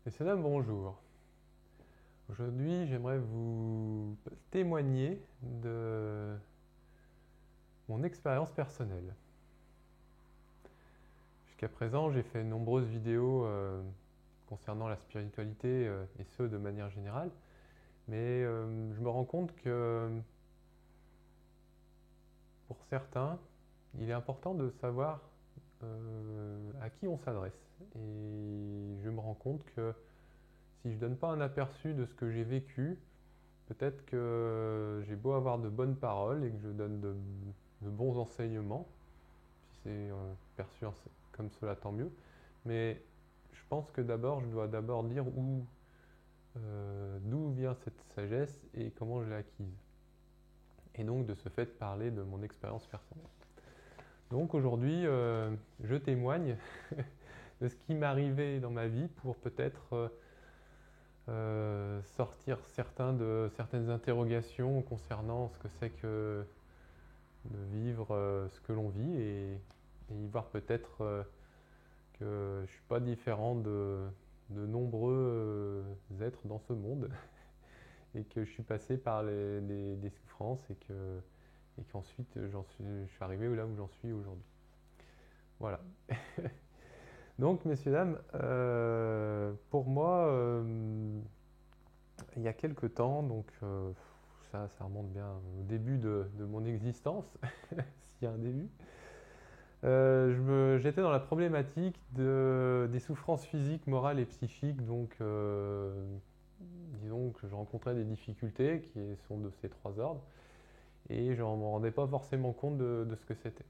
Messieurs, dames, bonjour. Aujourd'hui, j'aimerais vous témoigner de mon expérience personnelle. Jusqu'à présent, j'ai fait de nombreuses vidéos concernant la spiritualité et ce de manière générale, mais je me rends compte que pour certains, il est important de savoir à qui on s'adresse. Et je me rends compte que si je ne donne pas un aperçu de ce que j'ai vécu, peut-être que j'ai beau avoir de bonnes paroles et que je donne de bons enseignements, si c'est perçu comme cela, tant mieux. Mais je pense que d'abord, je dois d'abord dire d'où vient cette sagesse et comment je l'ai acquise. Et donc, de ce fait, parler de mon expérience personnelle. Donc aujourd'hui, je témoigne de ce qui m'est arrivé dans ma vie pour peut-être sortir certaines interrogations concernant ce que c'est que de vivre ce que l'on vit et y voir peut-être que je ne suis pas différent de nombreux êtres dans ce monde et que je suis passé par des souffrances et qu'ensuite je suis arrivé là où j'en suis aujourd'hui. Voilà. Donc, messieurs, dames, pour moi, il y a quelque temps, donc ça remonte bien au début de mon existence, s'il y a un début. J'étais dans la problématique des souffrances physiques, morales et psychiques, donc disons que je rencontrais des difficultés qui sont de ces trois ordres, et je ne me rendais pas forcément compte de ce que c'était.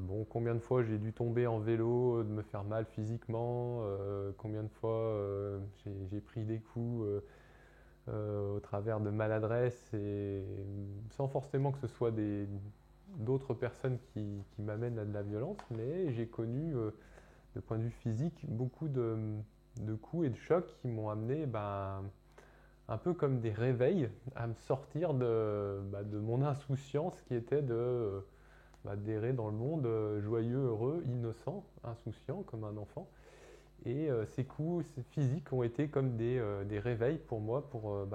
Bon, combien de fois j'ai dû tomber en vélo, de me faire mal physiquement, combien de fois j'ai pris des coups au travers de maladresse et sans forcément que ce soit d'autres personnes qui m'amènent à de la violence, mais j'ai connu, de point de vue physique, beaucoup de coups et de chocs qui m'ont amené, un peu comme des réveils, à me sortir de mon insouciance qui était d'errer dans le monde joyeux, heureux, innocent, insouciant comme un enfant. Et ces coups physiques ont été comme des réveils pour moi, pour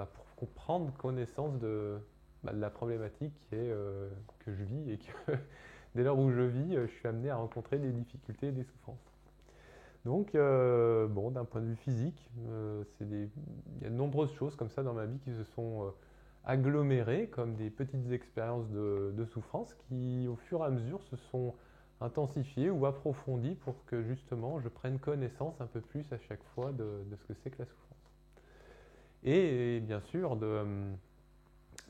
prendre connaissance de la problématique que je vis et que dès lors où je vis, je suis amené à rencontrer des difficultés et des souffrances. Donc, bon, d'un point de vue physique, il y a de nombreuses choses comme ça dans ma vie qui se sont agglomérées comme des petites expériences de souffrance qui, au fur et à mesure, se sont intensifiées ou approfondies pour que justement je prenne connaissance un peu plus à chaque fois de ce que c'est que la souffrance. Et bien sûr,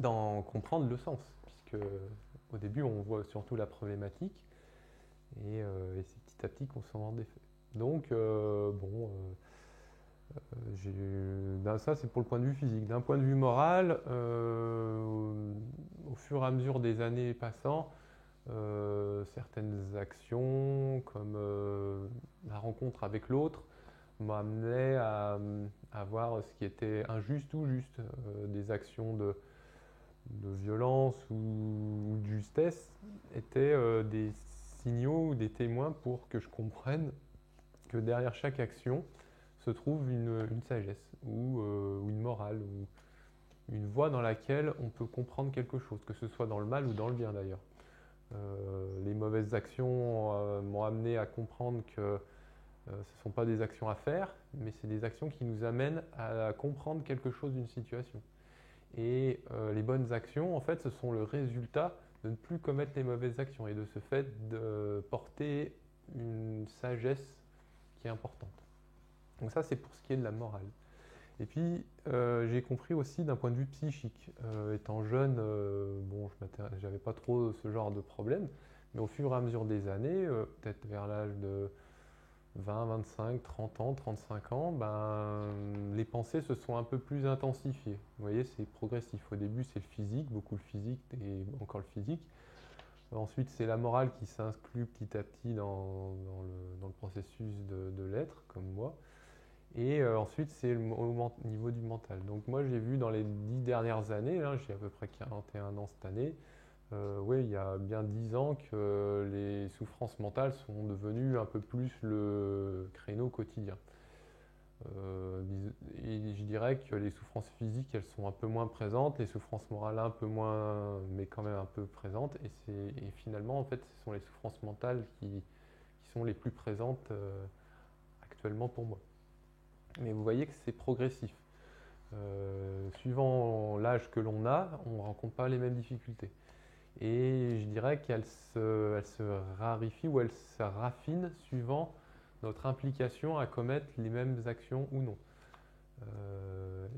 d'en comprendre le sens, puisque au début on voit surtout la problématique et c'est petit à petit qu'on s'en rend des faits. Donc, bon, ça c'est pour le point de vue physique. D'un point de vue moral, au fur et à mesure des années passant, certaines actions comme la rencontre avec l'autre m'ont amené à voir ce qui était injuste ou juste, des actions de violence ou de justesse étaient des signaux ou des témoins pour que je comprenne que derrière chaque action se trouve une sagesse ou une morale ou une voie dans laquelle on peut comprendre quelque chose, que ce soit dans le mal ou dans le bien d'ailleurs. Les mauvaises actions m'ont amené à comprendre que ce ne sont pas des actions à faire, mais c'est des actions qui nous amènent à comprendre quelque chose d'une situation. Et les bonnes actions, en fait, ce sont le résultat de ne plus commettre les mauvaises actions et de ce fait de porter une sagesse qui est importante. Donc ça, c'est pour ce qui est de la morale. Et puis, j'ai compris aussi d'un point de vue psychique. Étant jeune, bon, je n'avais pas trop ce genre de problème, mais au fur et à mesure des années, peut-être vers l'âge de 20, 25, 30 ans, 35 ans, les pensées se sont un peu plus intensifiées. Vous voyez, c'est progressif. Au début, c'est le physique, beaucoup le physique et encore le physique. Ensuite, c'est la morale qui s'inclut petit à petit dans le processus de l'être, comme moi. Et ensuite, c'est au niveau du mental. Donc moi, j'ai vu dans les 10 dernières années, là, j'ai à peu près 41 ans cette année, oui, il y a bien 10 ans que les souffrances mentales sont devenues un peu plus le créneau quotidien. Et je dirais que les souffrances physiques, elles sont un peu moins présentes, les souffrances morales un peu moins, mais quand même un peu présentes. Et finalement, en fait, ce sont les souffrances mentales qui sont les plus présentes actuellement pour moi. Mais vous voyez que c'est progressif. Suivant l'âge que l'on a, on ne rencontre pas les mêmes difficultés. Et je dirais qu'elles se raréfient ou elles se raffinent suivant notre implication à commettre les mêmes actions ou non.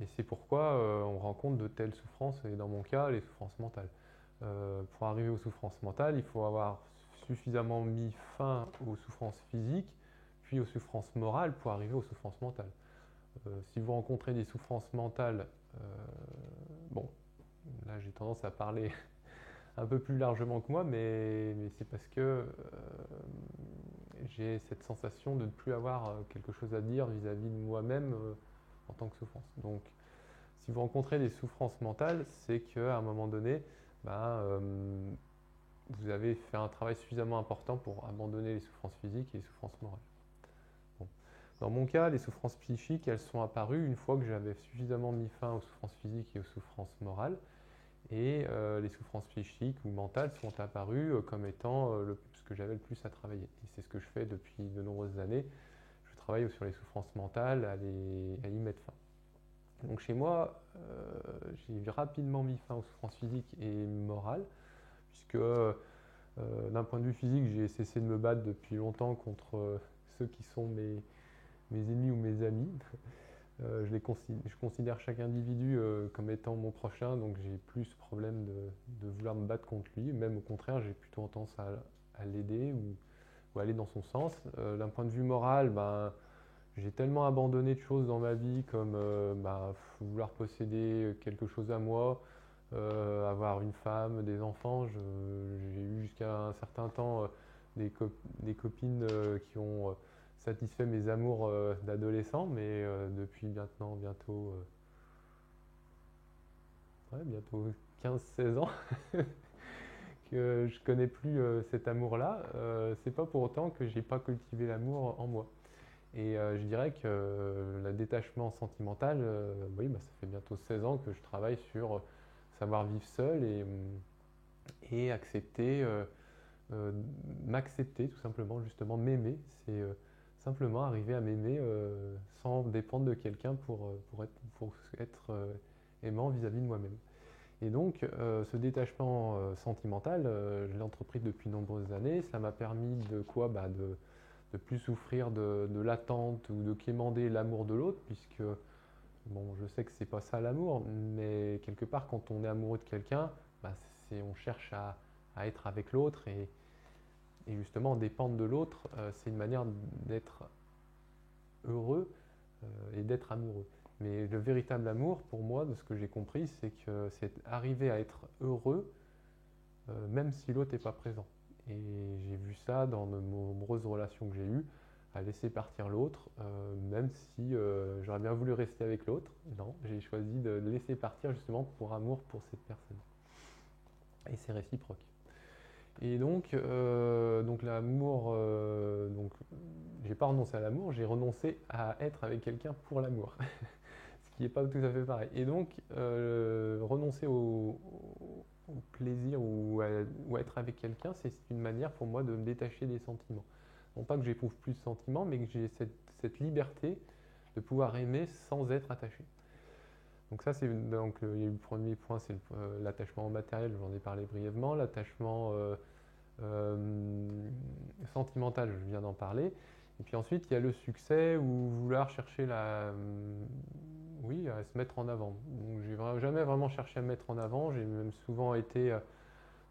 Et c'est pourquoi on rencontre de telles souffrances, et dans mon cas, les souffrances mentales. Pour arriver aux souffrances mentales, il faut avoir suffisamment mis fin aux souffrances physiques, puis aux souffrances morales pour arriver aux souffrances mentales. Si vous rencontrez des souffrances mentales, bon, là j'ai tendance à parler un peu plus largement que moi, mais c'est parce que j'ai cette sensation de ne plus avoir quelque chose à dire vis-à-vis de moi-même en tant que souffrance. Donc, si vous rencontrez des souffrances mentales, c'est qu'à un moment donné, vous avez fait un travail suffisamment important pour abandonner les souffrances physiques et les souffrances morales. Bon. Dans mon cas, les souffrances psychiques, elles sont apparues une fois que j'avais suffisamment mis fin aux souffrances physiques et aux souffrances morales. Et les souffrances psychiques ou mentales sont apparues comme étant ce que j'avais le plus à travailler. Et c'est ce que je fais depuis de nombreuses années. Je travaille sur les souffrances mentales, à y mettre fin. Donc chez moi, j'ai rapidement mis fin aux souffrances physiques et morales, puisque d'un point de vue physique, j'ai cessé de me battre depuis longtemps contre ceux qui sont mes ennemis ou mes amis. Je considère chaque individu comme étant mon prochain, donc j'ai plus problème de vouloir me battre contre lui. Même au contraire, j'ai plutôt tendance à l'aider ou aller dans son sens. D'un point de vue moral, j'ai tellement abandonné de choses dans ma vie comme vouloir posséder quelque chose à moi, avoir une femme, des enfants. J'ai eu jusqu'à un certain temps des copines qui ont satisfait mes amours d'adolescent, mais depuis maintenant bientôt 15-16 ans que je connais plus cet amour-là. C'est pas pour autant que j'ai pas cultivé l'amour en moi. Et je dirais que le détachement sentimental, oui, ça fait bientôt 16 ans que je travaille sur savoir vivre seul et accepter, m'accepter tout simplement, justement m'aimer. C'est simplement arriver à m'aimer sans dépendre de quelqu'un pour être aimant vis-à-vis de moi-même. Et donc, ce détachement sentimental, je l'ai entrepris depuis de nombreuses années. Cela m'a permis de quoi de plus souffrir de l'attente ou de quémander l'amour de l'autre, puisque bon, je sais que c'est pas ça l'amour, mais quelque part quand on est amoureux de quelqu'un, on cherche à être avec l'autre et justement dépendre de l'autre, c'est une manière d'être heureux et d'être amoureux. Mais le véritable amour, pour moi, de ce que j'ai compris, c'est que c'est arriver à être heureux même si l'autre n'est pas présent. Et j'ai vu ça dans de nombreuses relations que j'ai eues, à laisser partir l'autre, même si j'aurais bien voulu rester avec l'autre. Non, j'ai choisi de laisser partir justement pour amour pour cette personne. Et c'est réciproque. Et donc l'amour, j'ai pas renoncé à l'amour, j'ai renoncé à être avec quelqu'un pour l'amour. Ce qui n'est pas tout à fait pareil. Et donc, renoncer au plaisir ou à être avec quelqu'un, c'est une manière pour moi de me détacher des sentiments. Non pas que j'éprouve plus de sentiments, mais que j'ai cette liberté de pouvoir aimer sans être attaché. Donc ça, donc il y a eu le premier point, c'est l'attachement matériel, j'en ai parlé brièvement. L'attachement sentimental, je viens d'en parler. Et puis ensuite, il y a le succès ou vouloir chercher oui, à se mettre en avant. Donc, j'ai jamais vraiment cherché à me mettre en avant. J'ai même souvent été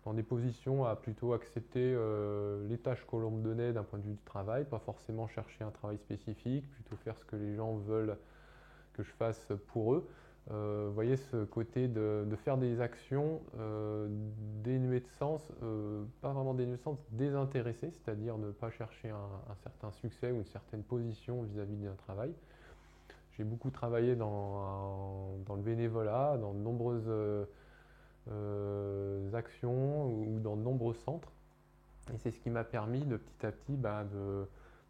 dans des positions à plutôt accepter les tâches que l'on me donnait d'un point de vue du travail, pas forcément chercher un travail spécifique, plutôt faire ce que les gens veulent que je fasse pour eux. Vous voyez ce côté de faire des actions dénuées de sens, pas vraiment dénuées de sens, désintéressées, c'est-à-dire ne pas chercher un certain succès ou une certaine position vis-à-vis d'un travail. J'ai beaucoup travaillé dans le bénévolat, dans de nombreuses actions ou dans de nombreux centres. Et c'est ce qui m'a permis de petit à petit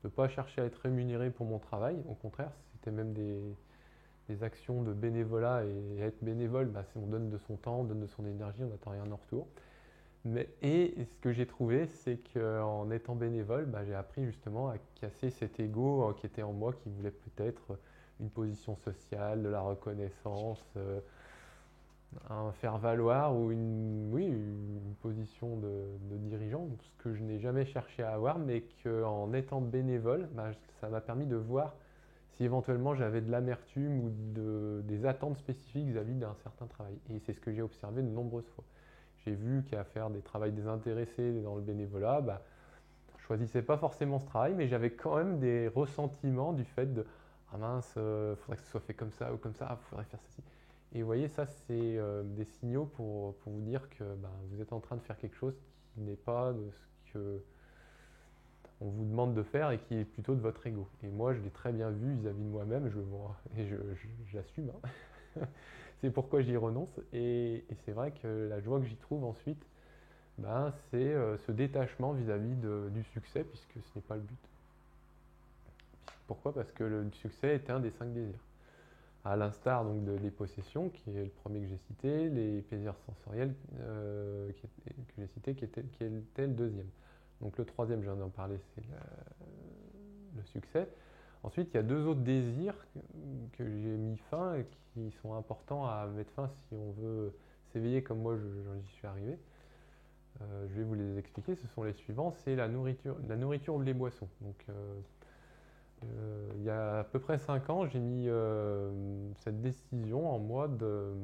de ne pas chercher à être rémunéré pour mon travail. Au contraire, c'était même des actions de bénévolat. Et être bénévole, bah, on donne de son temps, on donne de son énergie, on n'attend rien en retour. Et ce que j'ai trouvé, c'est qu'en étant bénévole, bah, j'ai appris justement à casser cet ego qui était en moi, qui voulait peut-être une position sociale, de la reconnaissance, un faire-valoir ou oui, une position de dirigeant, ce que je n'ai jamais cherché à avoir, mais qu'en étant bénévole, bah, ça m'a permis de voir si éventuellement j'avais de l'amertume ou des attentes spécifiques vis-à-vis d'un certain travail. Et c'est ce que j'ai observé de nombreuses fois. J'ai vu qu'à faire des travails désintéressés dans le bénévolat, bah, je choisissais pas forcément ce travail, mais j'avais quand même des ressentiments du fait de ah mince, faudrait que ce soit fait comme ça ou comme ça, faudrait faire ceci. Et vous voyez, ça, c'est des signaux pour vous dire que ben, vous êtes en train de faire quelque chose qui n'est pas de ce que on vous demande de faire et qui est plutôt de votre ego. Et moi, je l'ai très bien vu vis-à-vis de moi-même, je le vois et j'assume. Hein. C'est pourquoi j'y renonce. Et c'est vrai que la joie que j'y trouve ensuite, ben, c'est ce détachement vis-à-vis du succès, puisque ce n'est pas le but. Pourquoi? Parce que le succès est un des 5 désirs. À l'instar donc des possessions, qui est le premier que j'ai cité, les plaisirs sensoriels que j'ai cité, qui était le deuxième. Donc le troisième, je viens d'en parler, c'est le succès. Ensuite, il y a 2 autres désirs que j'ai mis fin et qui sont importants à mettre fin si on veut s'éveiller comme moi j'y suis arrivé. Je vais vous les expliquer, ce sont les suivants, c'est la nourriture ou les boissons. Donc, il y a à peu près 5 ans, j'ai mis cette décision en moi de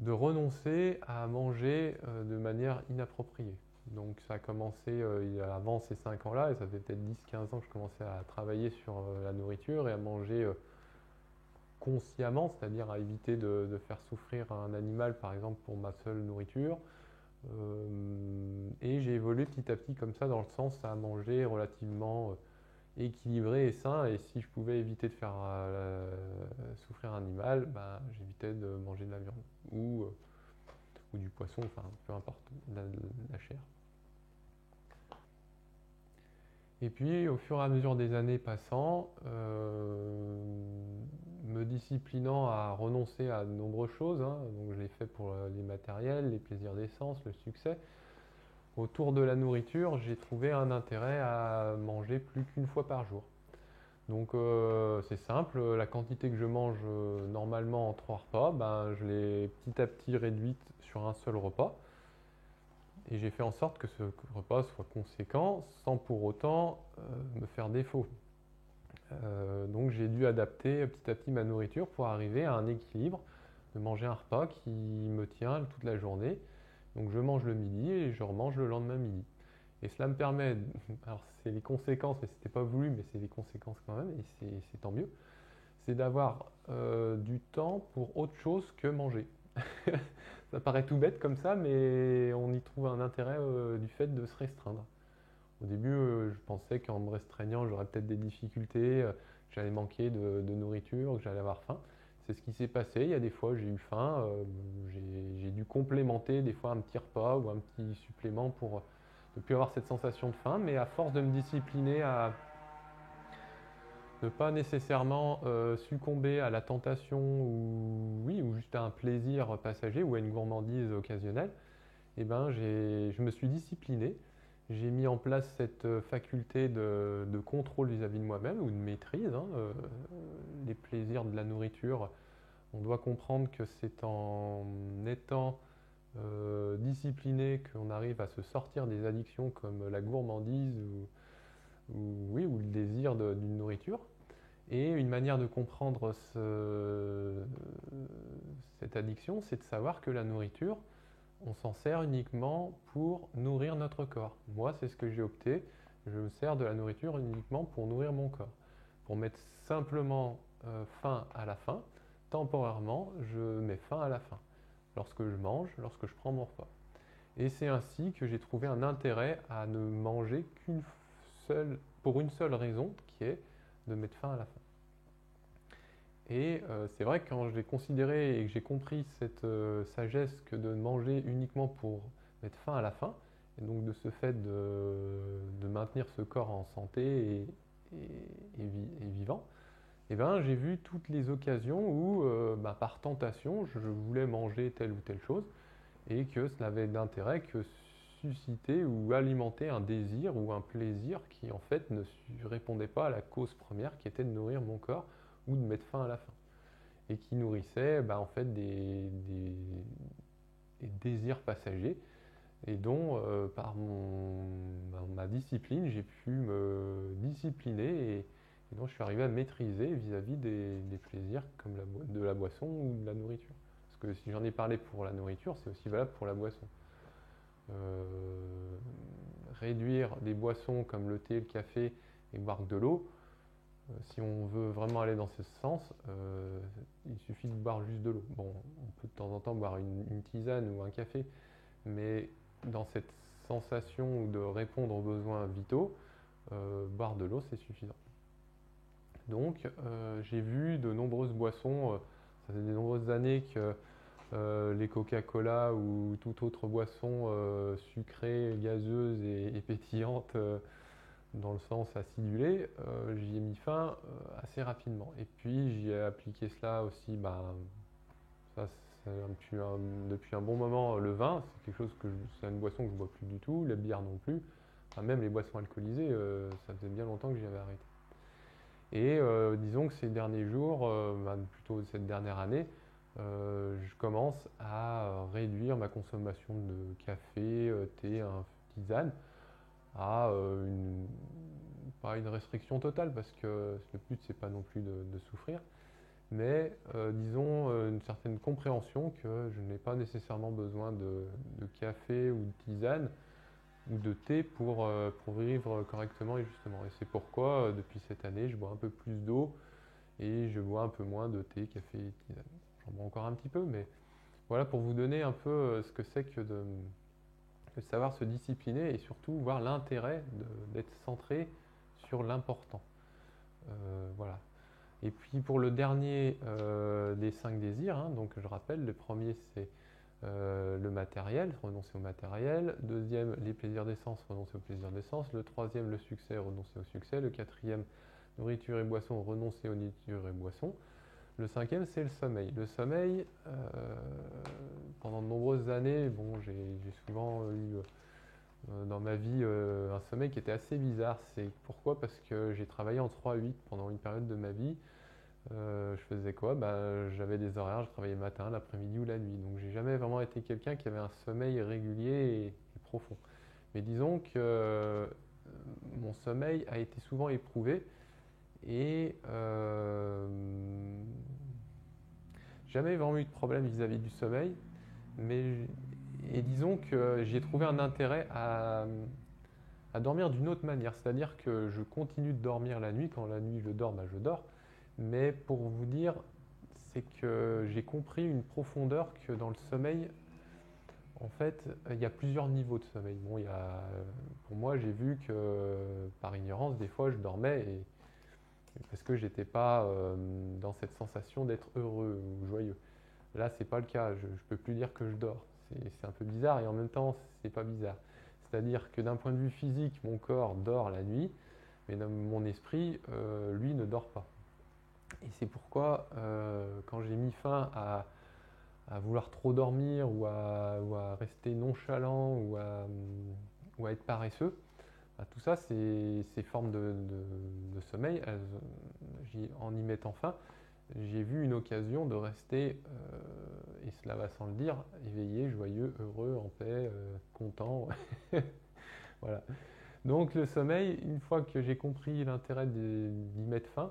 renoncer à manger de manière inappropriée. Donc ça a commencé avant ces 5 ans-là, et ça fait peut-être 10-15 ans que je commençais à travailler sur la nourriture et à manger consciemment, c'est-à-dire à éviter de faire souffrir un animal par exemple pour ma seule nourriture. Et j'ai évolué petit à petit comme ça dans le sens à manger relativement équilibré et sain, et si je pouvais éviter de faire souffrir un animal, ben, j'évitais de manger de la viande ou du poisson, enfin peu importe, la chair. Et puis au fur et à mesure des années passant, me disciplinant à renoncer à de nombreuses choses, hein, donc je l'ai fait pour les matériels, les plaisirs d'essence, le succès. Autour de la nourriture, j'ai trouvé un intérêt à manger plus qu'une fois par jour. Donc c'est simple, la quantité que je mange normalement en 3 repas, ben, je l'ai petit à petit réduite sur un seul repas. Et j'ai fait en sorte que ce repas soit conséquent sans pour autant me faire défaut. Donc j'ai dû adapter petit à petit ma nourriture pour arriver à un équilibre, de manger un repas qui me tient toute la journée. Donc je mange le midi et je remange le lendemain midi. Et cela me permet, alors c'est les conséquences, mais c'était pas voulu, mais c'est les conséquences quand même, et c'est tant mieux, c'est d'avoir du temps pour autre chose que manger. Ça paraît tout bête comme ça, mais on y trouve un intérêt du fait de se restreindre. Au début, je pensais qu'en me restreignant, j'aurais peut-être des difficultés, que j'allais manquer de nourriture, que j'allais avoir faim. C'est ce qui s'est passé. Il y a des fois, j'ai eu faim, j'ai dû complémenter des fois un petit repas ou un petit supplément pour ne plus avoir cette sensation de faim. Mais à force de me discipliner à ne pas nécessairement succomber à la tentation ou, oui, ou juste à un plaisir passager ou à une gourmandise occasionnelle, eh ben, je me suis discipliné. J'ai mis en place cette faculté de contrôle vis-à-vis de moi-même ou de maîtrise. Hein, les plaisirs de la nourriture, on doit comprendre que c'est en étant discipliné qu'on arrive à se sortir des addictions comme la gourmandise oui, ou le désir d'une nourriture. Et une manière de comprendre cette addiction, c'est de savoir que la nourriture, on s'en sert uniquement pour nourrir notre corps. Moi, c'est ce que j'ai opté. Je me sers de la nourriture uniquement pour nourrir mon corps. Pour mettre simplement fin à la faim, temporairement, je mets fin à la faim. Lorsque je mange, lorsque je prends mon repas. Et c'est ainsi que j'ai trouvé un intérêt à ne manger pour une seule raison, qui est de mettre fin à la faim. Et c'est vrai que quand je l'ai considéré et que j'ai compris cette sagesse que de manger uniquement pour mettre fin à la faim, Et donc de ce fait de maintenir ce corps en santé et vivant, et ben, j'ai vu toutes les occasions où, par tentation, je voulais manger telle ou telle chose et que ça n'avait d'intérêt que susciter ou alimenter un désir ou un plaisir qui en fait ne répondait pas à la cause première qui était de nourrir mon corps ou de mettre fin à la faim et qui nourrissait en fait des désirs passagers et dont par ma discipline j'ai pu me discipliner et dont je suis arrivé à maîtriser vis-à-vis des plaisirs comme de la boisson ou de la nourriture. Parce que si j'en ai parlé pour la nourriture, c'est aussi valable pour la boisson. Réduire des boissons comme le thé, le café et boire de l'eau, si on veut vraiment aller dans ce sens, il suffit de boire juste de l'eau. Bon, on peut de temps en temps boire une tisane ou un café, mais dans cette sensation de répondre aux besoins vitaux, boire de l'eau, c'est suffisant. Donc, j'ai vu de nombreuses boissons, ça fait de nombreuses années que les Coca-Cola ou toute autre boisson sucrée, gazeuse et pétillante, dans le sens acidulé, j'y ai mis fin assez rapidement. Et puis, j'y ai appliqué cela aussi, ça, depuis un bon moment, le vin, c'est une boisson que je ne bois plus du tout, la bière non plus. Enfin, même les boissons alcoolisées, ça faisait bien longtemps que j'y avais arrêté. Et disons que ces derniers jours, plutôt cette dernière année, je commence à réduire ma consommation de café, thé, tisane à pas une restriction totale parce que le but c'est pas non plus de souffrir, mais disons une certaine compréhension que je n'ai pas nécessairement besoin de café ou de tisane ou de thé pour vivre correctement et justement. Et c'est pourquoi depuis cette année je bois un peu plus d'eau et je bois un peu moins de thé, café et tisane. J'en bois encore un petit peu, mais voilà pour vous donner un peu ce que c'est que de savoir se discipliner et surtout voir l'intérêt d'être centré sur l'important. Voilà. Et puis pour le dernier des 5 désirs, donc je rappelle, le premier c'est le matériel, renoncer au matériel. Deuxième, les plaisirs d'essence, renoncer aux plaisirs d'essence. Le troisième, le succès, renoncer au succès. Le quatrième, nourriture et boisson, renoncer aux nourritures et boissons. Le cinquième, c'est le sommeil. Le sommeil, pendant de nombreuses années, j'ai souvent eu dans ma vie un sommeil qui était assez bizarre. C'est pourquoi? Parce que j'ai travaillé en 3-8 pendant une période de ma vie. Je faisais quoi? J'avais des horaires, je travaillais le matin, l'après-midi ou la nuit. Donc j'ai jamais vraiment été quelqu'un qui avait un sommeil régulier et profond. Mais disons que mon sommeil a été souvent éprouvé et jamais vraiment eu de problème vis-à-vis du sommeil. Et disons que j'ai trouvé un intérêt à dormir d'une autre manière. C'est-à-dire que je continue de dormir la nuit. Quand la nuit je dors, je dors. Mais pour vous dire, c'est que j'ai compris une profondeur que dans le sommeil, en fait, il y a plusieurs niveaux de sommeil. Bon, pour moi, j'ai vu que par ignorance, des fois, je dormais parce que j'étais pas dans cette sensation d'être heureux ou joyeux. Là, c'est pas le cas. Je peux plus dire que je dors. C'est un peu bizarre et en même temps, c'est pas bizarre. C'est-à-dire que d'un point de vue physique, mon corps dort la nuit, mais mon esprit, lui, ne dort pas. Et c'est pourquoi, quand j'ai mis fin à vouloir trop dormir ou à rester nonchalant ou à être paresseux, tout ça, ces formes de sommeil, en y mettant fin, j'ai vu une occasion de rester, et cela va sans le dire, éveillé, joyeux, heureux, en paix, content. Voilà. Donc le sommeil, une fois que j'ai compris l'intérêt d'y mettre fin,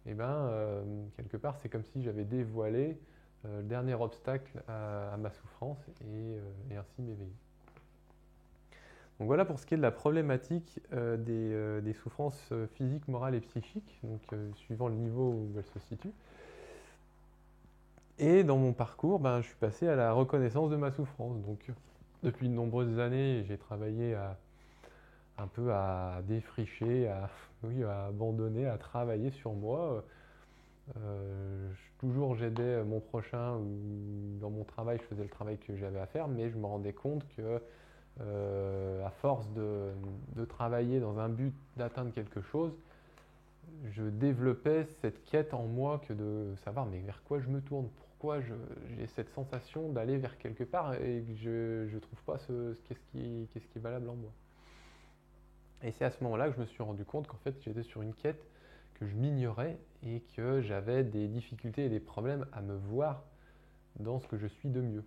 quelque part, c'est comme si j'avais dévoilé le dernier obstacle à ma souffrance et ainsi m'éveiller. Donc voilà pour ce qui est de la problématique des souffrances physiques, morales et psychiques, donc suivant le niveau où elles se situent. Et dans mon parcours, je suis passé à la reconnaissance de ma souffrance. Donc depuis de nombreuses années, j'ai travaillé un peu à défricher, à abandonner, à travailler sur moi. Toujours j'aidais mon prochain ou dans mon travail je faisais le travail que j'avais à faire, mais je me rendais compte que à force de travailler dans un but d'atteindre quelque chose, je développais cette quête en moi que de savoir mais vers quoi je me tourne, pourquoi j'ai cette sensation d'aller vers quelque part et que je ne trouve pas qu'est-ce qui est valable en moi. Et c'est à ce moment-là que je me suis rendu compte qu'en fait j'étais sur une quête que je m'ignorais et que j'avais des difficultés et des problèmes à me voir dans ce que je suis de mieux.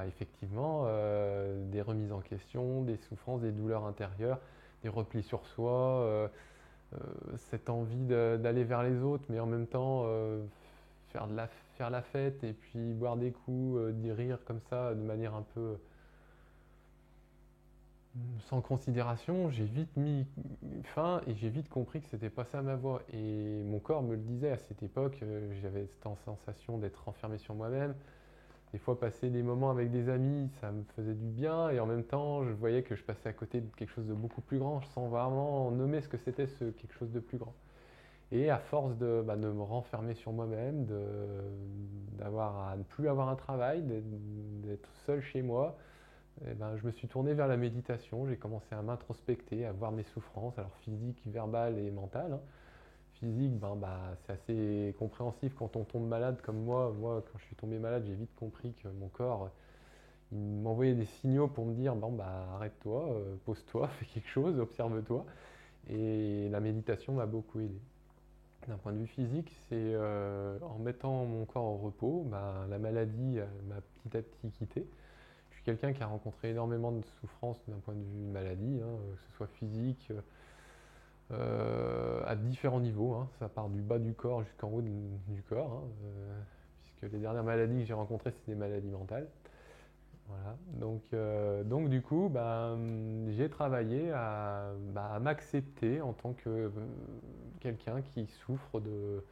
Effectivement, des remises en question, des souffrances, des douleurs intérieures, des replis sur soi, cette envie d'aller vers les autres, mais en même temps faire, faire la fête et puis boire des coups, d'y rire comme ça de manière un peu sans considération. J'ai vite mis fin et j'ai vite compris que c'était pas ça ma voie. Et mon corps me le disait à cette époque, j'avais cette sensation d'être enfermé sur moi-même. Des fois, passer des moments avec des amis, ça me faisait du bien, et en même temps, je voyais que je passais à côté de quelque chose de beaucoup plus grand, sans vraiment nommer ce que c'était ce quelque chose de plus grand. Et à force de me renfermer sur moi-même, à ne plus avoir un travail, d'être seul chez moi, je me suis tourné vers la méditation. J'ai commencé à m'introspecter, à voir mes souffrances, alors physiques, verbales et mentales, hein. Physique, c'est assez compréhensif quand on tombe malade comme moi. Moi, quand je suis tombé malade, j'ai vite compris que mon corps, il m'envoyait des signaux pour me dire, arrête-toi, pose-toi, fais quelque chose, observe-toi. Et la méditation m'a beaucoup aidé. D'un point de vue physique, c'est en mettant mon corps au repos, la maladie m'a petit à petit quitté. Je suis quelqu'un qui a rencontré énormément de souffrances d'un point de vue maladie, hein, que ce soit physique, à différents niveaux, hein. Ça part du bas du corps jusqu'en haut du corps, hein, puisque les dernières maladies que j'ai rencontrées, c'est des maladies mentales. Voilà. Donc du coup, j'ai travaillé à m'accepter en tant que quelqu'un qui souffre de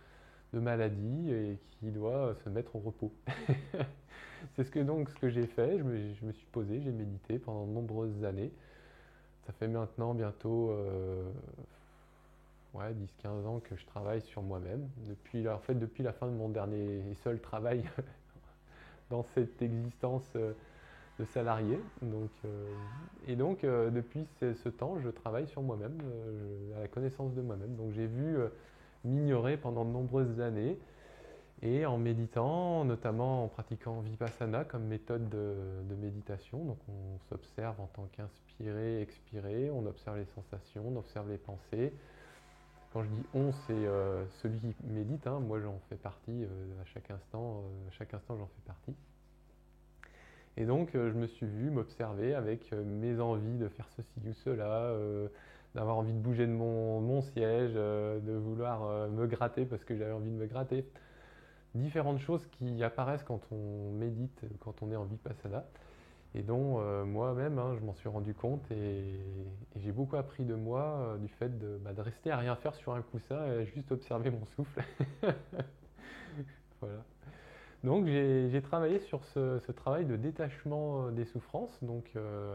maladie et qui doit se mettre au repos. C'est ce que j'ai fait. Je me suis posé, j'ai médité pendant de nombreuses années. Ça fait maintenant bientôt 10-15 ans que je travaille sur moi-même. Depuis la fin de mon dernier et seul travail dans cette existence de salarié. Depuis ce temps, je travaille sur moi-même, à la connaissance de moi-même. Donc j'ai vu m'ignorer pendant de nombreuses années et en méditant, notamment en pratiquant Vipassana comme méthode de méditation. Donc on s'observe en tant qu'inspiré, expiré, on observe les sensations, on observe les pensées. Quand je dis on, c'est celui qui médite, hein. Moi j'en fais partie à chaque instant j'en fais partie. Et donc je me suis vu m'observer avec mes envies de faire ceci ou cela, d'avoir envie de bouger de mon siège, de vouloir me gratter parce que j'avais envie de me gratter. Différentes choses qui apparaissent quand on médite, quand on est en vipassana, et dont moi-même, hein, je m'en suis rendu compte et j'ai beaucoup appris de moi du fait de rester à rien faire sur un coussin et juste observer mon souffle. Voilà. Donc j'ai travaillé sur ce travail de détachement des souffrances. Donc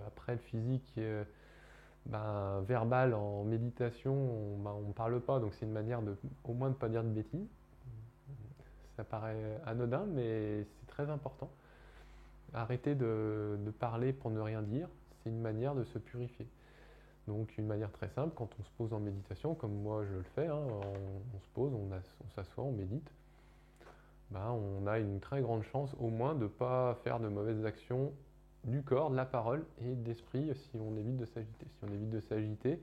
après le physique verbal en méditation, on ne parle pas, donc c'est une manière au moins de ne pas dire de bêtises. Ça paraît anodin, mais c'est très important. Arrêter de parler pour ne rien dire, c'est une manière de se purifier. Donc une manière très simple, quand on se pose en méditation, comme moi je le fais, hein, on se pose, on s'assoit, on médite, on a une très grande chance au moins de ne pas faire de mauvaises actions du corps, de la parole et de l'esprit si on évite de s'agiter. Si on évite de s'agiter,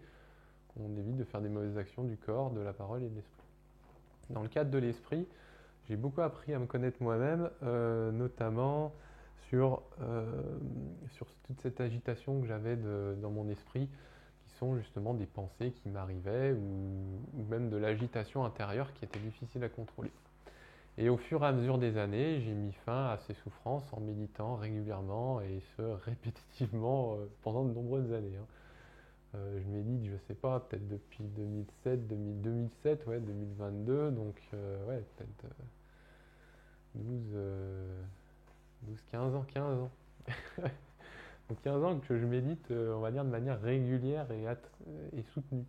on évite de faire des mauvaises actions du corps, de la parole et de l'esprit. Dans le cadre de l'esprit, j'ai beaucoup appris à me connaître moi-même, notamment sur toute cette agitation que j'avais dans mon esprit, qui sont justement des pensées qui m'arrivaient ou même de l'agitation intérieure qui était difficile à contrôler. Et au fur et à mesure des années, j'ai mis fin à ces souffrances en méditant régulièrement et ce répétitivement pendant de nombreuses années, hein. Je médite, je sais pas, peut-être depuis 2007, 2022, donc peut-être 15 ans. Donc 15 ans que je médite, on va dire, de manière régulière et soutenue.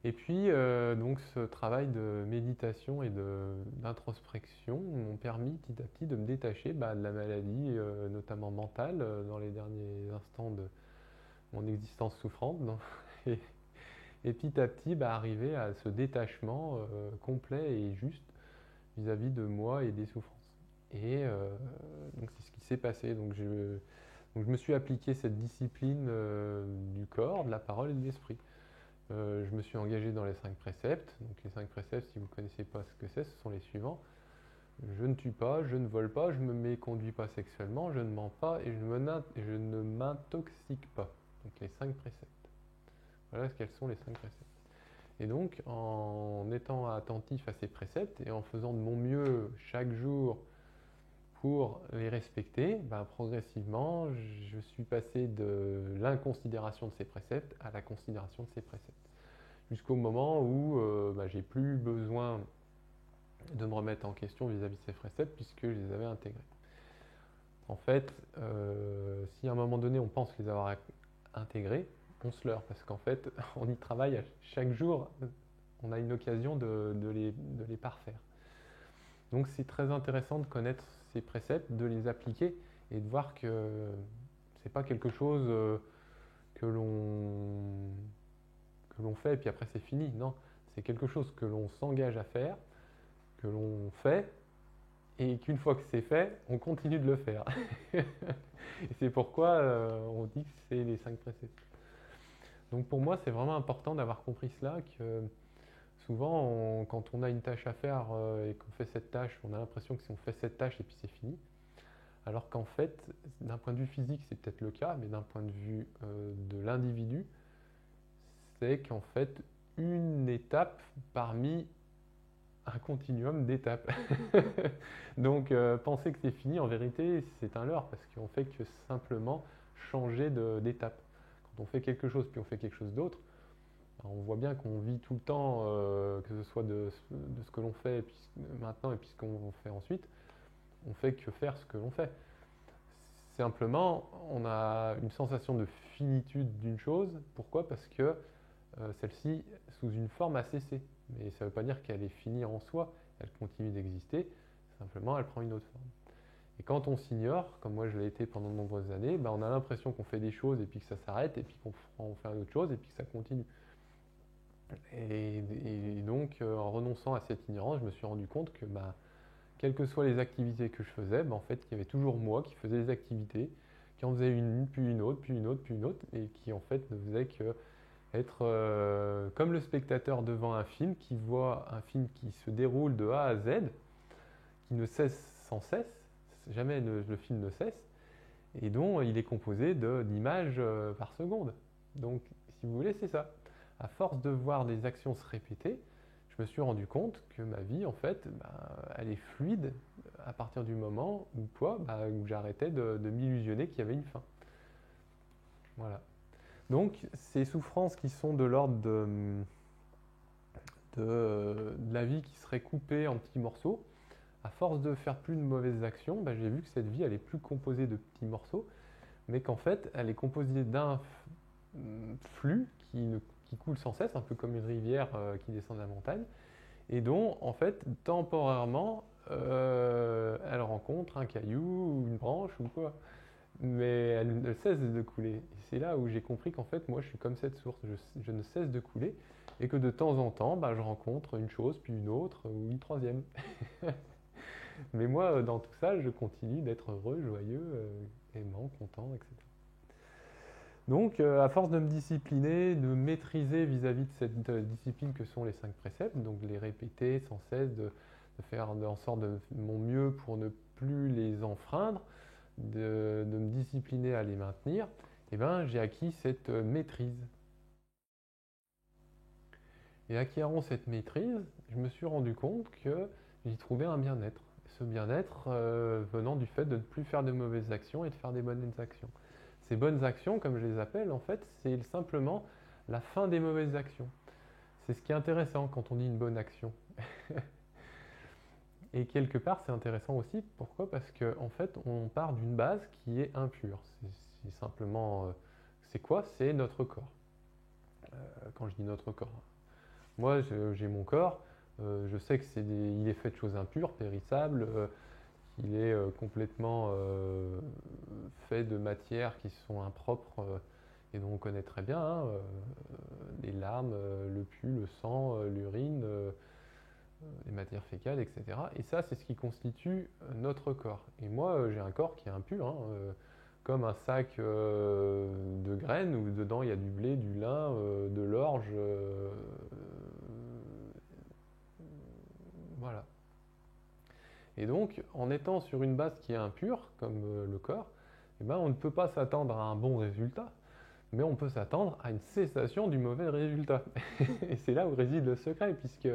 Et puis, donc ce travail de méditation et d'introspection m'ont permis petit à petit de me détacher de la maladie, notamment mentale, dans les derniers instants de mon existence souffrante. Et, et petit à petit, arriver à ce détachement complet et juste vis-à-vis de moi et des souffrances. Et donc c'est ce qui s'est passé. Donc je me suis appliqué cette discipline du corps, de la parole et de l'esprit. Je me suis engagé dans les 5 préceptes. Donc les 5 préceptes, si vous ne connaissez pas ce que c'est, ce sont les suivants. Je ne tue pas, je ne vole pas, je ne me méconduis pas sexuellement, je ne mens pas et je ne m'intoxique pas. Donc les 5 préceptes. Voilà quels sont les 5 préceptes. Et donc en étant attentif à ces préceptes et en faisant de mon mieux chaque jour pour les respecter, progressivement, je suis passé de l'inconsidération de ces préceptes à la considération de ces préceptes. Jusqu'au moment où j'ai plus besoin de me remettre en question vis-à-vis de ces préceptes puisque je les avais intégrés. En fait, si à un moment donné on pense les avoir intégrés, on se leurre parce qu'en fait, on y travaille chaque jour, on a une occasion de les parfaire. Donc c'est très intéressant de connaître ces préceptes, de les appliquer et de voir que c'est pas quelque chose que l'on fait et puis après c'est fini. Non, c'est quelque chose que l'on s'engage à faire, que l'on fait et qu'une fois que c'est fait, on continue de le faire. Et c'est pourquoi on dit que c'est les 5 préceptes. Donc pour moi, c'est vraiment important d'avoir compris cela, que souvent, quand on a une tâche à faire et qu'on fait cette tâche, on a l'impression que si on fait cette tâche et puis c'est fini. Alors qu'en fait, d'un point de vue physique, c'est peut-être le cas, mais d'un point de vue de l'individu, c'est qu'en fait, une étape parmi un continuum d'étapes. Donc, penser que c'est fini, en vérité, c'est un leurre, parce qu'on fait que simplement changer d'étape. Quand on fait quelque chose, puis on fait quelque chose d'autre, on voit bien qu'on vit tout le temps, que ce soit de ce que l'on fait maintenant et puis ce qu'on fait ensuite, on fait que faire ce que l'on fait. Simplement, on a une sensation de finitude d'une chose. Pourquoi? Parce que celle-ci, sous une forme, a cessé. Mais ça ne veut pas dire qu'elle est finie en soi, elle continue d'exister, simplement elle prend une autre forme. Et quand on s'ignore, comme moi je l'ai été pendant de nombreuses années, on a l'impression qu'on fait des choses et puis que ça s'arrête, et puis qu'on fait autre chose et puis que ça continue. Et donc, en renonçant à cette ignorance, je me suis rendu compte que quelles que soient les activités que je faisais, en fait, il y avait toujours moi qui faisais les activités, qui en faisait une, puis une autre, puis une autre, puis une autre, et qui en fait ne faisait que être comme le spectateur devant un film, qui voit un film qui se déroule de A à Z, qui ne cesse sans cesse, jamais le film ne cesse, et dont il est composé d'images par seconde. Donc, si vous voulez, c'est ça. À force de voir des actions se répéter, je me suis rendu compte que ma vie, en fait, elle est fluide à partir du moment où où j'arrêtais de m'illusionner qu'il y avait une fin. Voilà. Donc, ces souffrances qui sont de l'ordre de la vie qui serait coupée en petits morceaux, à force de faire plus de mauvaises actions, j'ai vu que cette vie, elle est plus composée de petits morceaux, mais qu'en fait, elle est composée d'un flux qui coule sans cesse, un peu comme une rivière qui descend de la montagne, et dont, en fait, temporairement, elle rencontre un caillou ou une branche ou quoi. Mais elle ne cesse de couler. Et c'est là où j'ai compris qu'en fait, moi, je suis comme cette source. Je ne cesse de couler et que de temps en temps, je rencontre une chose, puis une autre, ou une troisième. Mais moi, dans tout ça, je continue d'être heureux, joyeux, aimant, content, etc. Donc, à force de me discipliner, de maîtriser vis-à-vis de cette discipline que sont les 5 préceptes, donc de les répéter sans cesse, de faire en sorte de mon mieux pour ne plus les enfreindre, de me discipliner à les maintenir, j'ai acquis cette maîtrise. Et acquérant cette maîtrise, je me suis rendu compte que j'y trouvais un bien-être. Ce bien-être venant du fait de ne plus faire de mauvaises actions et de faire des bonnes actions. Ces bonnes actions, comme je les appelle, en fait, c'est simplement la fin des mauvaises actions. C'est ce qui est intéressant quand on dit une bonne action. Et quelque part, c'est intéressant aussi. Pourquoi? Parce qu'en fait, on part d'une base qui est impure. C'est simplement, c'est quoi? C'est notre corps. Quand je dis notre corps, Moi, j'ai mon corps, je sais que il est fait de choses impures, périssables, qu'il est complètement fait de matières qui sont impropres et dont on connaît très bien, hein, les larmes, le pus, le sang, l'urine, les matières fécales, etc. Et ça, c'est ce qui constitue notre corps. Et moi, j'ai un corps qui est impur, hein, comme un sac de graines où dedans il y a du blé, du lin, de l'orge, voilà. Et donc, en étant sur une base qui est impure, comme le corps, eh ben, on ne peut pas s'attendre à un bon résultat, mais on peut s'attendre à une cessation du mauvais résultat. Et c'est là où réside le secret, puisque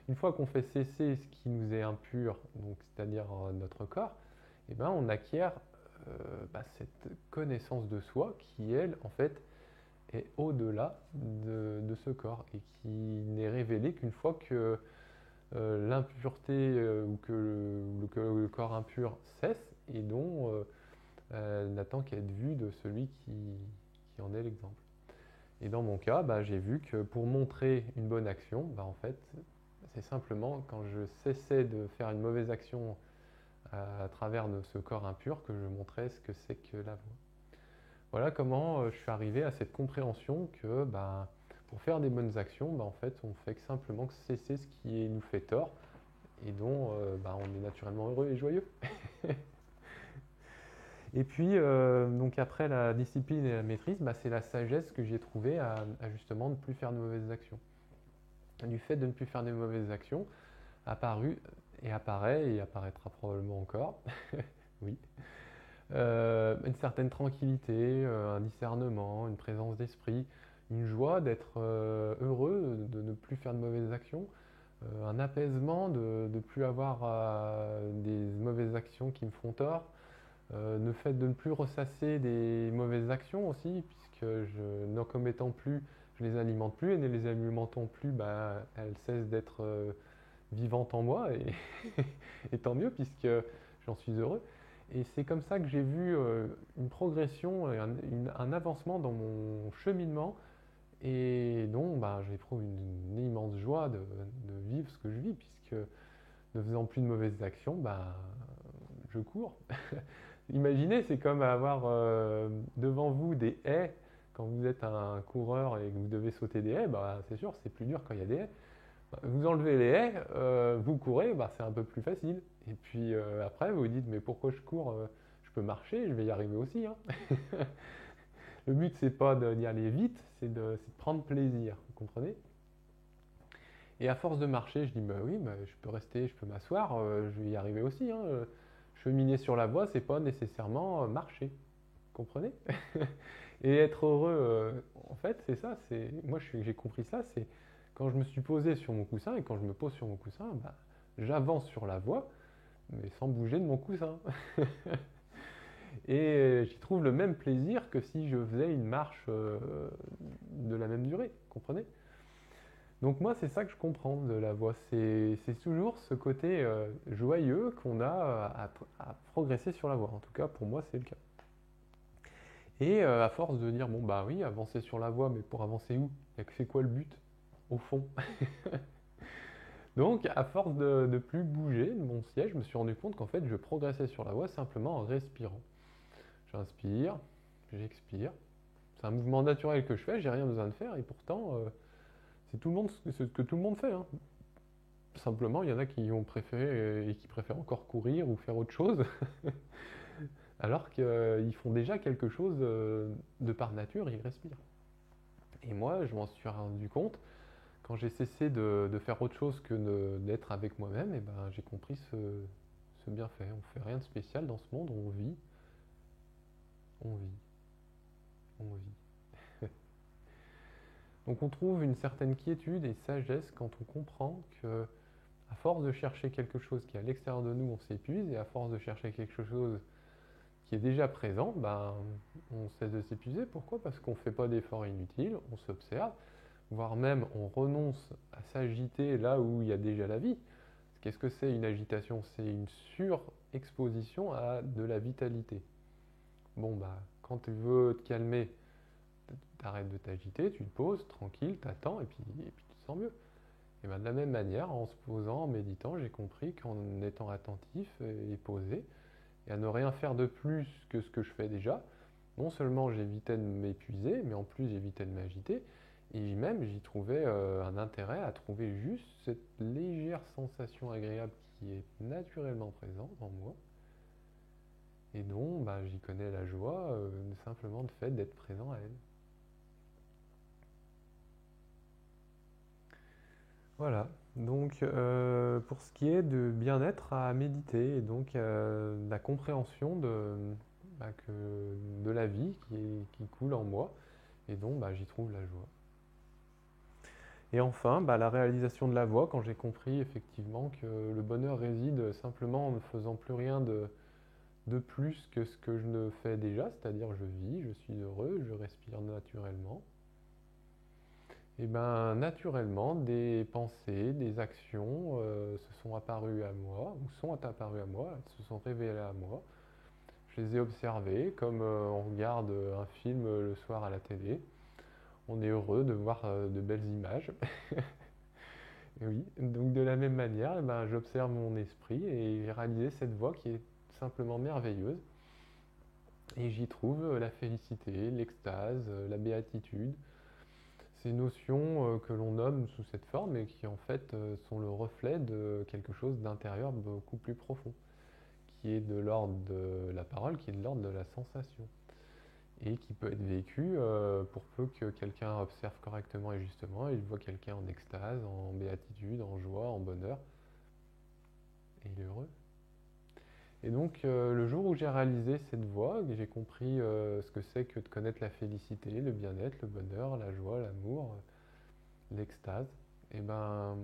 une fois qu'on fait cesser ce qui nous est impur, donc c'est-à-dire notre corps, eh ben, on acquiert cette connaissance de soi qui, elle, en fait, est au-delà de ce corps et qui n'est révélée qu'une fois que l'impureté ou que le corps impur cesse et dont n'attend qu'à être vu de celui qui en est l'exemple. Et dans mon cas, j'ai vu que pour montrer une bonne action, en fait, c'est simplement quand je cessais de faire une mauvaise action à travers de ce corps impur que je montrais ce que c'est que la voie. Voilà comment je suis arrivé à cette compréhension que pour faire des bonnes actions, en fait, on fait que simplement que cesser ce qui nous fait tort et dont on est naturellement heureux et joyeux. Et puis, donc après la discipline et la maîtrise, c'est la sagesse que j'ai trouvée à justement ne plus faire de mauvaises actions. Du fait de ne plus faire de mauvaises actions, apparu et apparaît et apparaîtra probablement encore, oui, une certaine tranquillité, un discernement, une présence d'esprit, une joie d'être heureux, de ne plus faire de mauvaises actions, un apaisement de ne plus avoir des mauvaises actions qui me font tort, le fait de ne plus ressasser des mauvaises actions aussi, puisque je n'en commettant plus, je les alimente plus, et ne les alimentant plus, elles cessent d'être vivantes en moi, et, et tant mieux, puisque j'en suis heureux. Et c'est comme ça que j'ai vu une progression et un avancement dans mon cheminement, et dont j'éprouve une immense joie de vivre ce que je vis, puisque ne faisant plus de mauvaises actions, je cours. Imaginez, c'est comme avoir devant vous des haies. Quand vous êtes un coureur et que vous devez sauter des haies, c'est sûr, c'est plus dur quand il y a des haies. Vous enlevez les haies, vous courez, c'est un peu plus facile. Et puis après, vous vous dites, mais pourquoi je cours je peux marcher, je vais y arriver aussi, hein. Le but, c'est pas d'y aller vite, c'est de prendre plaisir, vous comprenez? Et à force de marcher, je dis, oui, je peux rester, je peux m'asseoir, je vais y arriver aussi, hein. Cheminer sur la voie, c'est pas nécessairement marcher, vous comprenez? Et être heureux, en fait, c'est ça, moi j'ai compris ça, c'est quand je me suis posé sur mon coussin, et quand je me pose sur mon coussin, j'avance sur la voie, mais sans bouger de mon coussin. Et j'y trouve le même plaisir que si je faisais une marche de la même durée, vous comprenez? Donc moi, c'est ça que je comprends de la voix. C'est toujours ce côté joyeux qu'on a à progresser sur la voie. En tout cas, pour moi, c'est le cas. Et à force de dire, bon oui, avancer sur la voie, mais pour avancer où? C'est quoi le but, au fond? Donc, à force de ne plus bouger de mon siège, je me suis rendu compte qu'en fait, je progressais sur la voie simplement en respirant. J'inspire, j'expire. C'est un mouvement naturel que je fais, j'ai rien besoin de faire, et pourtant, c'est ce que tout le monde fait, hein. Simplement, il y en a qui ont préféré et qui préfèrent encore courir ou faire autre chose, alors qu'ils font déjà quelque chose de par nature, ils respirent. Et moi, je m'en suis rendu compte quand j'ai cessé de faire autre chose que d'être avec moi-même, et j'ai compris ce bienfait. On fait rien de spécial dans ce monde, on vit, on vit, on vit. Donc on trouve une certaine quiétude et sagesse quand on comprend que à force de chercher quelque chose qui est à l'extérieur de nous, on s'épuise, et à force de chercher quelque chose qui est déjà présent, on cesse de s'épuiser. Pourquoi? Parce qu'on ne fait pas d'efforts inutiles, on s'observe, voire même on renonce à s'agiter là où il y a déjà la vie. Qu'est-ce que c'est une agitation? C'est une surexposition à de la vitalité. Bon, quand tu veux te calmer, t'arrêtes de t'agiter, tu te poses tranquille, t'attends, et puis tu te sens mieux. Et ben, de la même manière, en se posant, en méditant, j'ai compris qu'en étant attentif et posé, et à ne rien faire de plus que ce que je fais déjà, non seulement j'évitais de m'épuiser, mais en plus j'évitais de m'agiter, et même j'y trouvais un intérêt à trouver juste cette légère sensation agréable qui est naturellement présente en moi, et dont bah, j'y connais la joie simplement de fait d'être présent à elle. Voilà, donc pour ce qui est de bien-être à méditer, et donc la compréhension bah, de la vie qui coule en moi, et dont bah, j'y trouve la joie. Et enfin, bah, la réalisation de la voie, quand j'ai compris effectivement que le bonheur réside simplement en ne faisant plus rien de plus que ce que je ne fais déjà, c'est-à-dire je vis, je suis heureux, je respire naturellement. Et bien naturellement, des pensées, des actions se sont apparues à moi, ou sont apparues à moi, elles se sont révélées à moi. Je les ai observées comme on regarde un film le soir à la télé. On est heureux de voir de belles images. Et oui, donc de la même manière, eh ben, j'observe mon esprit et j'ai réalisé cette voie qui est simplement merveilleuse. Et j'y trouve la félicité, l'extase, la béatitude, ces notions que l'on nomme sous cette forme et qui en fait sont le reflet de quelque chose d'intérieur beaucoup plus profond, qui est de l'ordre de la parole, qui est de l'ordre de la sensation, et qui peut être vécu pour peu que quelqu'un observe correctement et justement, il voit quelqu'un en extase, en béatitude, en joie, en bonheur, et il est heureux. Et donc le jour où j'ai réalisé cette voie, j'ai compris ce que c'est que de connaître la félicité, le bien-être, le bonheur, la joie, l'amour, l'extase, et ben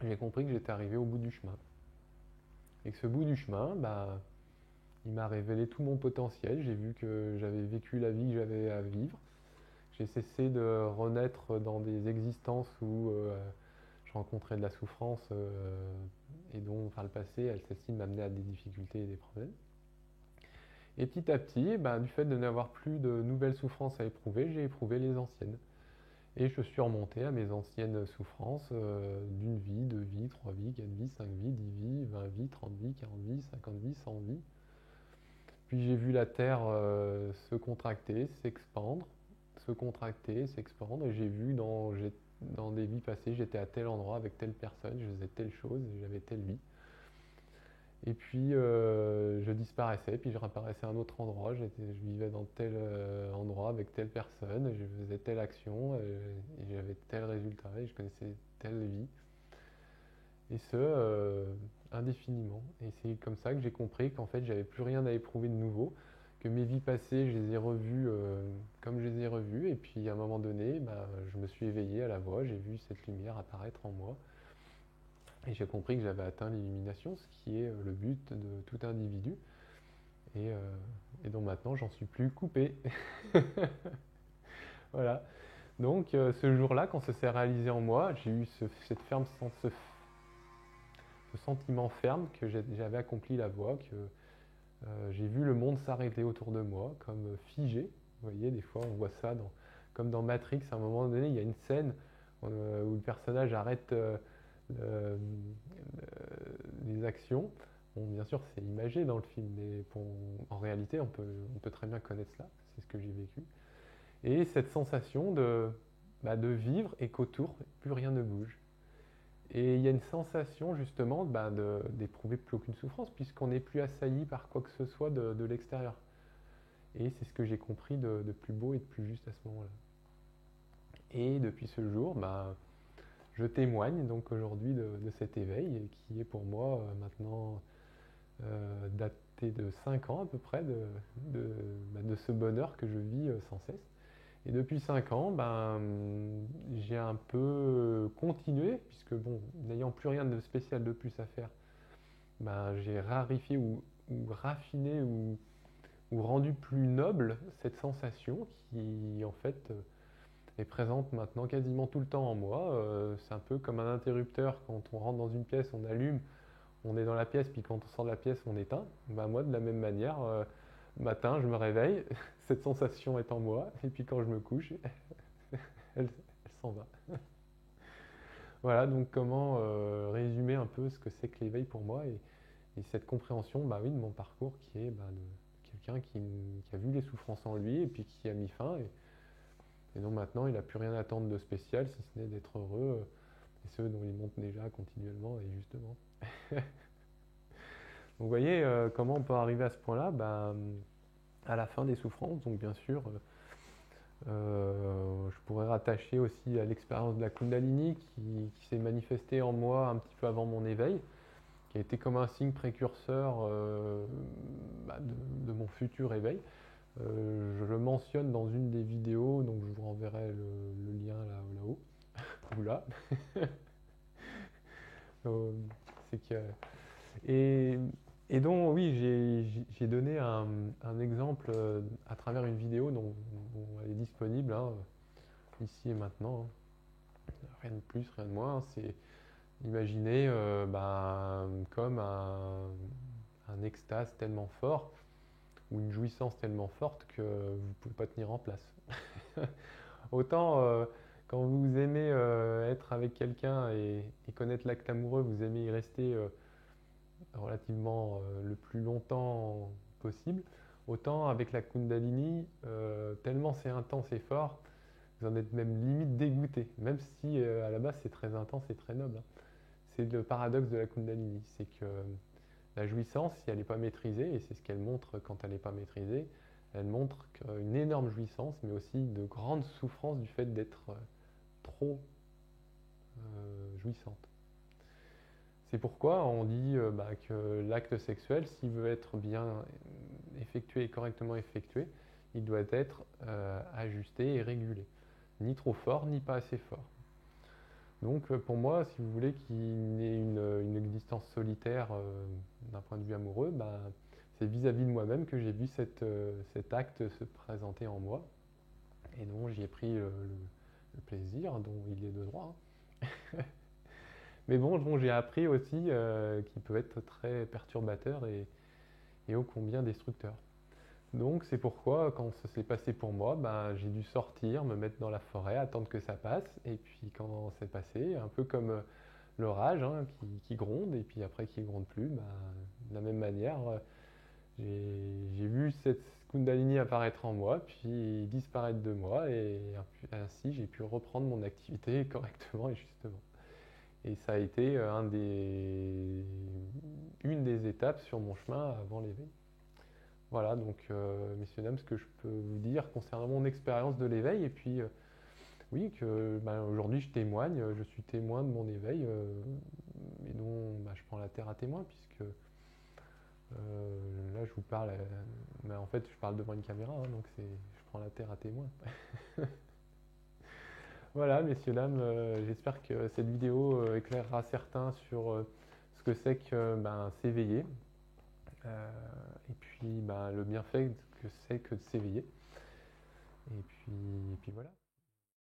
j'ai compris que j'étais arrivé au bout du chemin. Et que ce bout du chemin, bah, il m'a révélé tout mon potentiel. J'ai vu que j'avais vécu la vie que j'avais à vivre. J'ai cessé de renaître dans des existences où je rencontrais de la souffrance et dont, par le passé, celle-ci m'amenait à des difficultés et des problèmes. Et petit à petit, bah, du fait de n'avoir plus de nouvelles souffrances à éprouver, j'ai éprouvé les anciennes. Et je suis remonté à mes anciennes souffrances d'une vie, deux vies, trois vies, quatre vies, cinq vies, 10 vies, 20 vies, 30 vies, 40 vies, 50 vies, 100 vies. Puis j'ai vu la Terre se contracter, s'expandre, se contracter, s'expandre. Et j'ai vu dans des vies passées, j'étais à tel endroit avec telle personne, je faisais telle chose, j'avais telle vie. Et puis je disparaissais, puis je réapparaissais à un autre endroit, je vivais dans tel endroit avec telle personne, je faisais telle action, et j'avais tel résultat, et je connaissais telle vie. Et ce, indéfiniment. Et c'est comme ça que j'ai compris qu'en fait, j'avais plus rien à éprouver de nouveau, que mes vies passées, je les ai revues comme je les ai revues, et puis à un moment donné, bah, je me suis éveillé à la voix, j'ai vu cette lumière apparaître en moi. Et j'ai compris que j'avais atteint l'illumination, ce qui est le but de tout individu. Et, euh, et donc maintenant, j'en suis plus coupé. Voilà. Donc ce jour-là, quand ça s'est réalisé en moi, j'ai eu cette ferme ce sentiment ferme que j'avais accompli la voie, que j'ai vu le monde s'arrêter autour de moi, comme figé. Vous voyez, des fois, on voit ça comme dans Matrix. À un moment donné, il y a une scène où le personnage arrête les actions. Bon, bien sûr, c'est imagé dans le film, mais en réalité, on peut très bien connaître cela. C'est ce que j'ai vécu. Et cette sensation de vivre et qu'autour, plus rien ne bouge. Et il y a une sensation justement d'éprouver plus aucune souffrance, puisqu'on n'est plus assailli par quoi que ce soit de l'extérieur. Et c'est ce que j'ai compris de plus beau et de plus juste à ce moment-là. Et depuis ce jour, bah, je témoigne donc aujourd'hui de cet éveil qui est pour moi maintenant daté de 5 ans à peu près de ce bonheur que je vis sans cesse. Et depuis 5 ans, ben, j'ai un peu continué, puisque bon, n'ayant plus rien de spécial de plus à faire, ben, j'ai rarifié ou raffiné ou rendu plus noble cette sensation qui en fait est présente maintenant quasiment tout le temps en moi. C'est un peu comme un interrupteur, quand on rentre dans une pièce, on allume, on est dans la pièce, puis quand on sort de la pièce, on éteint. Ben, moi, de la même manière, matin, je me réveille, cette sensation est en moi, et puis quand je me couche, elle s'en va. Voilà, donc comment résumer un peu ce que c'est que l'éveil pour moi et cette compréhension bah oui, de mon parcours qui est bah, de quelqu'un qui a vu les souffrances en lui et puis qui a mis fin. Et donc maintenant, il n'a plus rien à attendre de spécial, si ce n'est d'être heureux, et ce dont il monte déjà continuellement et justement. Donc vous voyez comment on peut arriver à ce point-là bah, à la fin des souffrances. Donc bien sûr, je pourrais rattacher aussi à l'expérience de la Kundalini qui s'est manifestée en moi un petit peu avant mon éveil, qui a été comme un signe précurseur bah, de mon futur éveil. Je le mentionne dans une des vidéos, donc je vous renverrai le lien là-haut, ou là. Euh, c'est que, et, et donc oui, j'ai donné un exemple à travers une vidéo dont elle est disponible hein, ici et maintenant. Hein. Rien de plus, rien de moins. C'est imaginer ben, comme un extase tellement fort ou une jouissance tellement forte que vous ne pouvez pas tenir en place. Autant quand vous aimez être avec quelqu'un et connaître l'acte amoureux, vous aimez y rester relativement le plus longtemps possible, autant avec la Kundalini, tellement c'est intense et fort, vous en êtes même limite dégoûté, même si à la base c'est très intense et très noble. Hein. C'est le paradoxe de la Kundalini, c'est que la jouissance, si elle n'est pas maîtrisée, et c'est ce qu'elle montre quand elle n'est pas maîtrisée, elle montre une énorme jouissance, mais aussi de grandes souffrances du fait d'être trop jouissante. C'est pourquoi on dit bah, que l'acte sexuel, s'il veut être bien effectué et correctement effectué, il doit être ajusté et régulé. Ni trop fort, ni pas assez fort. Donc pour moi, si vous voulez qu'il y ait une existence solitaire d'un point de vue amoureux, bah, c'est vis-à-vis de moi-même que j'ai vu cet acte se présenter en moi et dont j'y ai pris le plaisir dont il est de droit. Hein. Mais bon, j'ai appris aussi qu'il peut être très perturbateur et ô combien destructeur. Donc c'est pourquoi quand ça s'est passé pour moi, ben, j'ai dû sortir, me mettre dans la forêt, attendre que ça passe. Et puis quand c'est passé, un peu comme l'orage hein, qui gronde, et puis après qui ne gronde plus, ben, de la même manière, j'ai vu cette Kundalini apparaître en moi, puis disparaître de moi, et ainsi j'ai pu reprendre mon activité correctement et justement. Et ça a été une des étapes sur mon chemin avant l'éveil. Voilà, donc messieurs, dames, ce que je peux vous dire concernant mon expérience de l'éveil, et puis oui, que ben, aujourd'hui je témoigne, je suis témoin de mon éveil, et dont ben, je prends la terre à témoin, puisque là je vous parle, mais en fait je parle devant une caméra, hein, donc je prends la terre à témoin. Voilà, messieurs, dames, j'espère que cette vidéo éclairera certains sur ce que c'est que ben, s'éveiller, et puis ben, le bienfait que c'est que de s'éveiller. Et puis voilà.